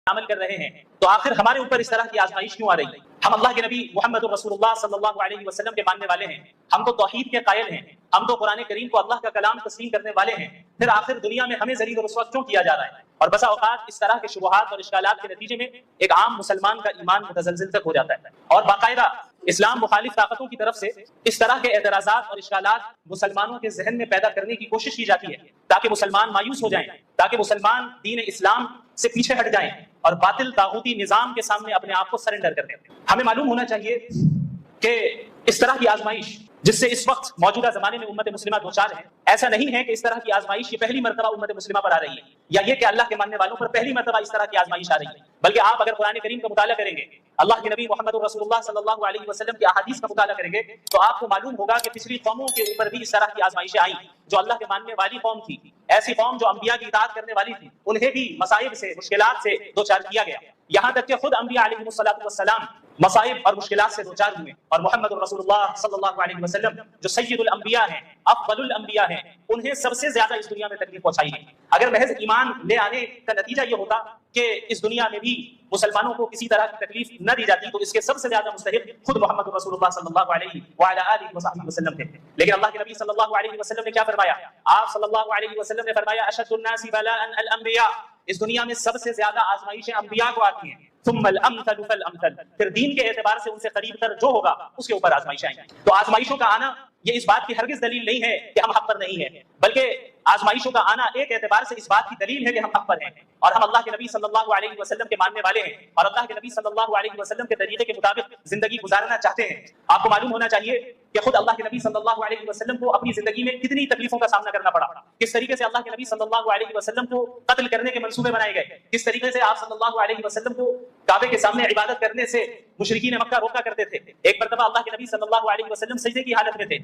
عمل کر رہے ہیں تو آخر ہمارے اوپر اس طرح کی آزمائش کیوں آ رہی ہے؟ ہم اللہ کے نبی محمد رسول اللہ صلی اللہ علیہ وسلم کے ماننے والے ہیں، ہم تو توحید کے قائل ہیں، ہم تو قرآن کریم کو اللہ کا کلام تسلیم کرنے والے ہیں، پھر آخر دنیا میں ہمیں ذلیل و رسوا کیوں کیا جا رہا ہے؟ اور بسا اوقات اس طرح کے شبہات اور اشکالات کے نتیجے میں ایک عام مسلمان کا ایمان متزلزل تک ہو جاتا ہے، اور باقاعدہ اسلام مخالف طاقتوں کی طرف سے اس طرح کے اعتراضات اور اشکالات مسلمانوں کے ذہن میں پیدا کرنے کی کوشش کی جاتی ہے تاکہ مسلمان مایوس ہو جائیں، تاکہ مسلمان دین اسلام سے پیچھے ہٹ جائیں اور باطل طاغوتی نظام کے سامنے اپنے آپ کو سرنڈر کر دیں۔ ہمیں معلوم ہونا چاہیے کہ اس طرح کی آزمائش جس سے اس وقت موجودہ زمانے میں امت مسلمہ دوچار ہے، ایسا نہیں ہے کہ اس طرح کی آزمائش یہ پہلی مرتبہ امت مسلمہ پر آ رہی ہے، یا یہ کہ اللہ کے ماننے والوں پر پہلی مرتبہ اس طرح کی آزمائش آ رہی ہے، بلکہ آپ اگر قرآن کریم کا مطالعہ کریں گے، اللہ کے نبی محمد رسول اللہ صلی اللہ علیہ وسلم کی احادیث کا مطالعہ کریں گے تو آپ کو معلوم ہوگا کہ پچھلی قوموں کے اوپر بھی اس طرح کی آزمائشیں آئیں جو اللہ کے ماننے والی قوم تھی، ایسی قوم جو انبیاء کی اطاعت کرنے والی تھی، انہیں بھی مصائب سے مشکلات سے دوچار کیا گیا، یہاں تک کہ خود انبیاء علیہ السلام مصائب اور مشکلات سے دوچار ہوئے، اور محمد رسول اللہ صلی اللہ علیہ وسلم جو سید الانبیاء ہیں، افضل الانبیاء ہیں، انہیں سب سے زیادہ اس دنیا میں تکلیف پہنچائی ہے۔ اگر محض ایمان لے آنے کا نتیجہ یہ ہوتا کہ اس دنیا میں بھی مسلمانوں کو کسی طرح کی تکلیف نہ دی جاتی تو اس کے سب سے زیادہ مستحق خود محمد رسول اللہ صلی اللہ علیہ وعلی آلہ وصحبہ وسلم تھے، لیکن اللہ کے نبی صلی اللہ علیہ وسلم نے کیا فرمایا؟ آپ صلی اللہ علیہ وسلم نے فرمایا اشد الناس بلاء الانبیاء، اس دنیا میں سب سے زیادہ آزمائشیں انبیاء کو آتی ہیں، ثم الامثل فالامثل، پھر دین کے اعتبار سے ان سے قریب تر جو ہوگا اس کے اوپر آزمائش آئیں گی۔ تو آزمائشوں کا آنا یہ اس بات کی ہرگز دلیل نہیں ہے کہ ہم حق پر نہیں ہیں، بلکہ آزمائشوں کا آنا ایک اعتبار سے اس بات کی دلیل ہے کہ ہم حق پر ہیں اور ہم اللہ کے نبی صلی اللہ علیہ وسلم کے ماننے والے ہیں اور اللہ کے نبی صلی اللہ علیہ وسلم کے طریقے کے مطابق زندگی گزارنا چاہتے ہیں۔ آپ کو معلوم ہونا چاہیے کہ خود اللہ کے نبی صلی اللہ علیہ وسلم کو اپنی زندگی میں کتنی تکلیفوں کا سامنا کرنا پڑا، کس طریقے سے اللہ کے نبی صلی اللہ علیہ وسلم کو قتل کرنے کے منصوبے بنائے گئے، کس طریقے سے آپ صلی اللہ علیہ وسلم کو کعبے کے سامنے عبادت کرنے سے مشرکین مکہ روکا کرتے تھے۔ ایک مرتبہ اللہ کے نبی صلی اللہ علیہ وسلم سجدے کی حالت میں تھے،